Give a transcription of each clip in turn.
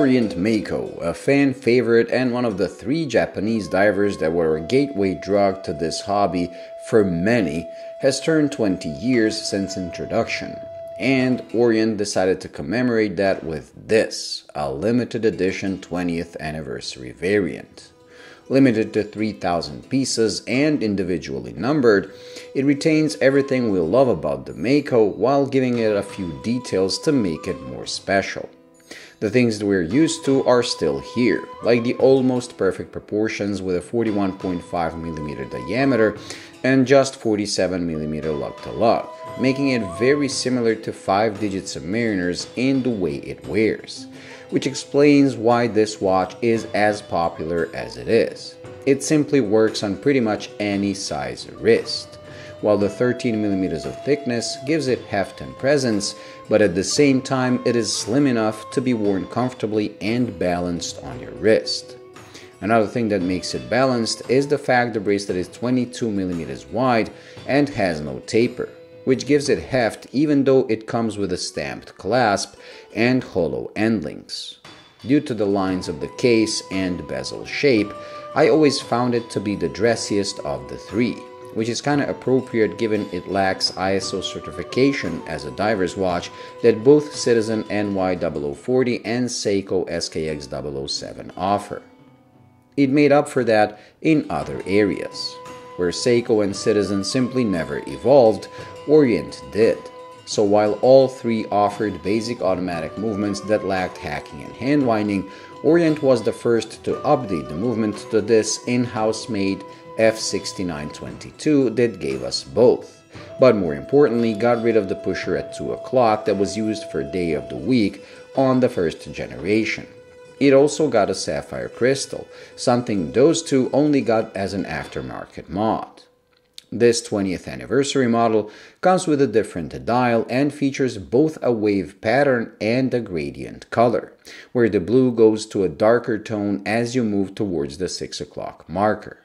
Orient Mako, a fan favorite and one of the 3 Japanese divers that were a gateway drug to this hobby for many, has turned 20 years since introduction, and Orient decided to commemorate that with this, a limited edition 20th anniversary variant. Limited to 3,000 pieces and individually numbered, it retains everything we love about the Mako while giving it a few details to make it more special. The things that we're used to are still here, like the almost perfect proportions with a 41.5mm diameter and just 47mm lug-to-lug, making it very similar to 5-digit Submariners in the way it wears, which explains why this watch is as popular as it is. It simply works on pretty much any size wrist, while the 13mm of thickness gives it heft and presence, but at the same time it is slim enough to be worn comfortably and balanced on your wrist. Another thing that makes it balanced is the fact the bracelet is 22mm wide and has no taper, which gives it heft even though it comes with a stamped clasp and hollow end links. Due to the lines of the case and bezel shape, I always found it to be the dressiest of the 3, which is kinda appropriate given it lacks ISO certification as a diver's watch that both Citizen NY0040 and Seiko SKX 007 offer. It made up for that in other areas. Where Seiko and Citizen simply never evolved, Orient did. So while all 3 offered basic automatic movements that lacked hacking and hand winding, Orient was the first to update the movement to this in-house made F6922 that gave us both, but more importantly got rid of the pusher at 2 o'clock that was used for day of the week on the first generation. It also got a sapphire crystal, something those 2 only got as an aftermarket mod. This 20th anniversary model comes with a different dial and features both a wave pattern and a gradient color, where the blue goes to a darker tone as you move towards the 6 o'clock marker.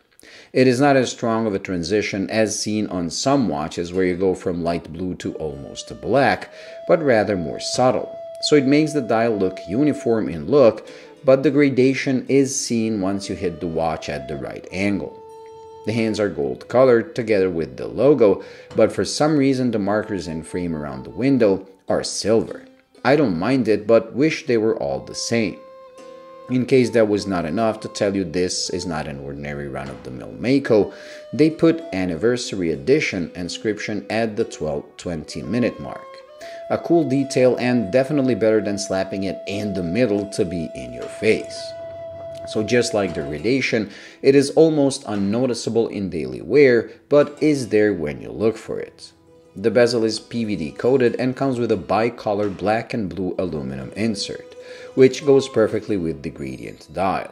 It is not as strong of a transition as seen on some watches where you go from light blue to almost black, but rather more subtle, so it makes the dial look uniform in look, but the gradation is seen once you hit the watch at the right angle. The hands are gold colored together with the logo, but for some reason the markers and frame around the window are silver. I don't mind it, but wish they were all the same. In case that was not enough to tell you this is not an ordinary run-of-the-mill Mako, they put Anniversary Edition inscription at the 20-minute mark. A cool detail and definitely better than slapping it in the middle to be in your face. So just like the gradation, it is almost unnoticeable in daily wear, but is there when you look for it. The bezel is PVD coated and comes with a bicolor black and blue aluminum insert, which goes perfectly with the gradient dial.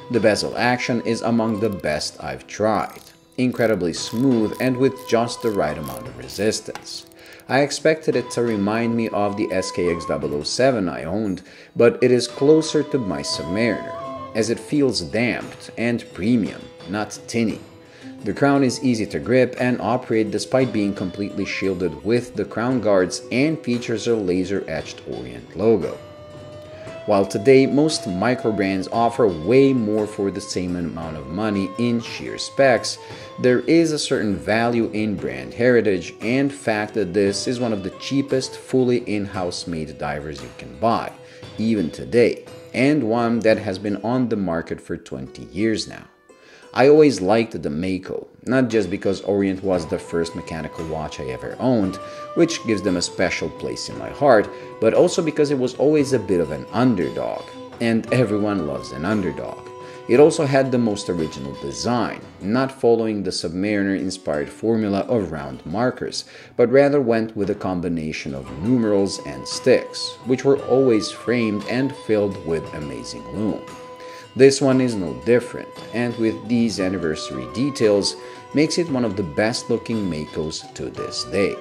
The bezel action is among the best I've tried. Incredibly smooth and with just the right amount of resistance. I expected it to remind me of the SKX 007 I owned, but it is closer to my Submariner, as it feels damped and premium, not tinny. The crown is easy to grip and operate despite being completely shielded with the crown guards and features a laser-etched Orient logo. While today most micro brands offer way more for the same amount of money in sheer specs, there is a certain value in brand heritage and fact that this is one of the cheapest fully in-house made divers you can buy, even today, and one that has been on the market for 20 years now. I always liked the Mako, not just because Orient was the first mechanical watch I ever owned, which gives them a special place in my heart, but also because it was always a bit of an underdog, and everyone loves an underdog. It also had the most original design, not following the Submariner-inspired formula of round markers, but rather went with a combination of numerals and sticks, which were always framed and filled with amazing lume. This one is no different, and with these anniversary details, makes it one of the best looking Makos to this day.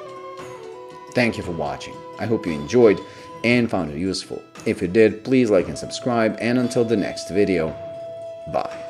Thank you for watching. I hope you enjoyed and found it useful. If you did, please like and subscribe, and until the next video, bye.